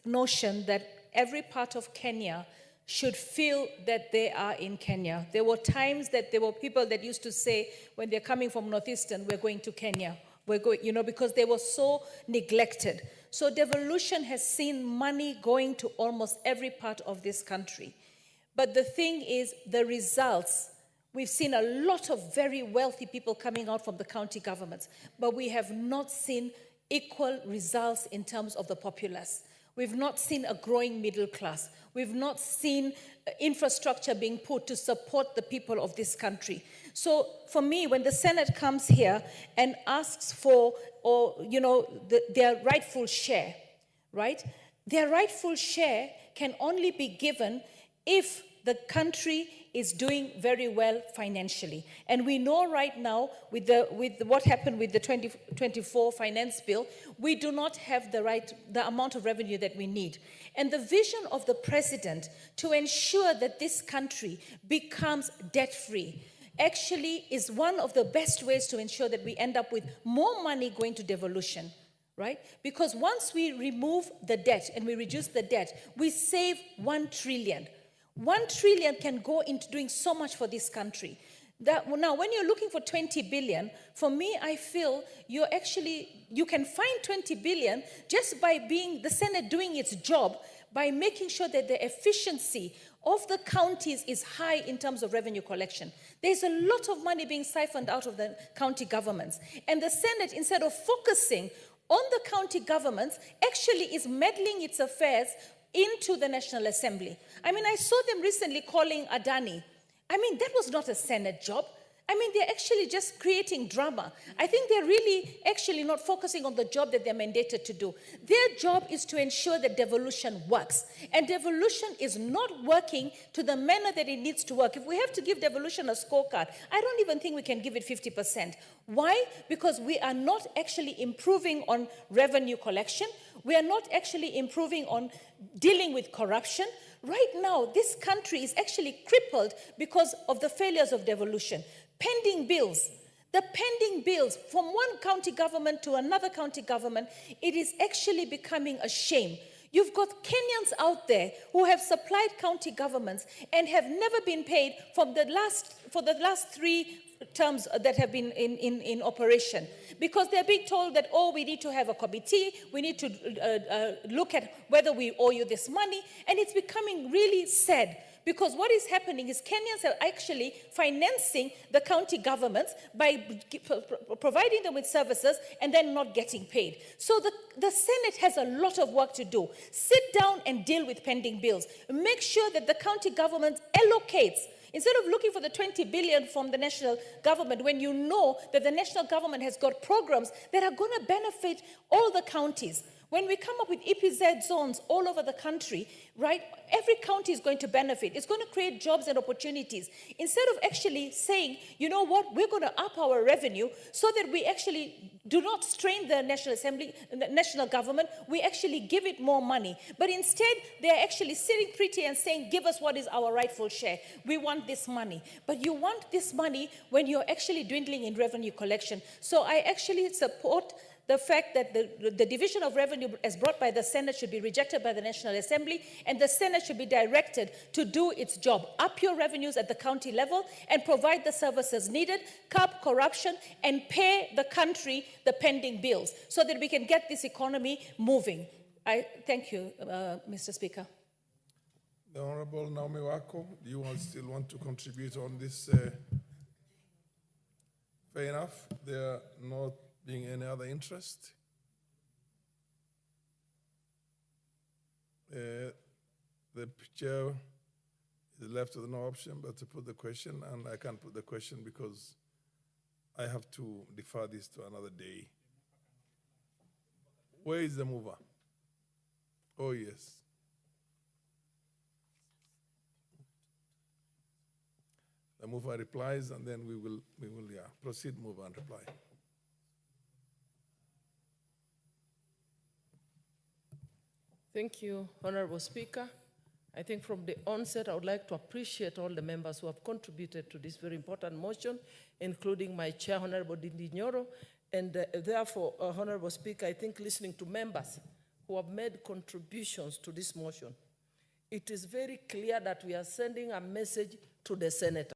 notion that every part of Kenya should feel that they are in Kenya. There were times that there were people that used to say, when they're coming from Northeastern, we're going to Kenya. We're going, because they were so neglected. So devolution has seen money going to almost every part of this country. But the thing is, the results, we've seen a lot of very wealthy people coming out from the county governments, but we have not seen equal results in terms of the populace. We've not seen a growing middle class. We've not seen infrastructure being put to support the people of this country. So for me, when the Senate comes here and asks for, their rightful share, right? Their rightful share can only be given if the country is doing very well financially. And we know right now, with what happened with the 2024 finance bill, we do not have the amount of revenue that we need. And the vision of the president to ensure that this country becomes debt-free actually is one of the best ways to ensure that we end up with more money going to devolution, right? Because once we remove the debt and we reduce the debt, we save 1 trillion. 1 trillion can go into doing so much for this country. Now, when you're looking for 20 billion, for me, I feel you can find 20 billion just by the Senate doing its job, by making sure that the efficiency of the counties is high in terms of revenue collection. There's a lot of money being siphoned out of the county governments. And the Senate, instead of focusing on the county governments, actually is meddling its affairs into the National Assembly. I mean, I saw them recently calling Adani. I mean, that was not a Senate job. I mean, they're actually just creating drama. I think they're really actually not focusing on the job that they're mandated to do. Their job is to ensure that devolution works. And devolution is not working to the manner that it needs to work. If we have to give devolution a scorecard, I don't even think we can give it 50%. Why? Because we are not actually improving on revenue collection. We are not actually improving on dealing with corruption. Right now, this country is actually crippled because of the failures of devolution. Pending bills. The pending bills from one county government to another county government, it is actually becoming a shame. You've got Kenyans out there who have supplied county governments and have never been paid for the last 3 terms that have been in operation, because they're being told that, oh, we need to have a committee, we need to look at whether we owe you this money, and it's becoming really sad. Because what is happening is Kenyans are actually financing the county governments by providing them with services and then not getting paid. So the Senate has a lot of work to do. Sit down and deal with pending bills. Make sure that the county government allocates. Instead of looking for the 20 billion from the national government, when you know that the national government has got programs that are going to benefit all the counties. When we come up with EPZ zones all over the country, right, every county is going to benefit. It's going to create jobs and opportunities. Instead of actually saying, you know what, we're going to up our revenue so that we actually do not strain the National Assembly, the national government, we actually give it more money. But instead, they're actually sitting pretty and saying, give us what is our rightful share. We want this money. But you want this money when you're actually dwindling in revenue collection. So I actually support the fact that the division of revenue as brought by the Senate should be rejected by the National Assembly, and the Senate should be directed to do its job. Up your revenues at the county level and provide the services needed, curb corruption, and pay the country the pending bills so that we can get this economy moving. I thank you, Mr. Speaker. The Honorable Naomi Wako, do you still want to contribute on this? Fair enough. There are not being any other interest. The chair is left with no option but to put the question, and I can't put the question because I have to defer this to another day. Where is the mover? Oh, yes. The mover replies, and then we will proceed, mover, and reply. Thank you, Honorable Speaker. I think from the onset, I would like to appreciate all the members who have contributed to this very important motion, including my chair, Honorable Dindi Nyoro. And therefore, Honorable Speaker, I think listening to members who have made contributions to this motion. It is very clear that we are sending a message to the senator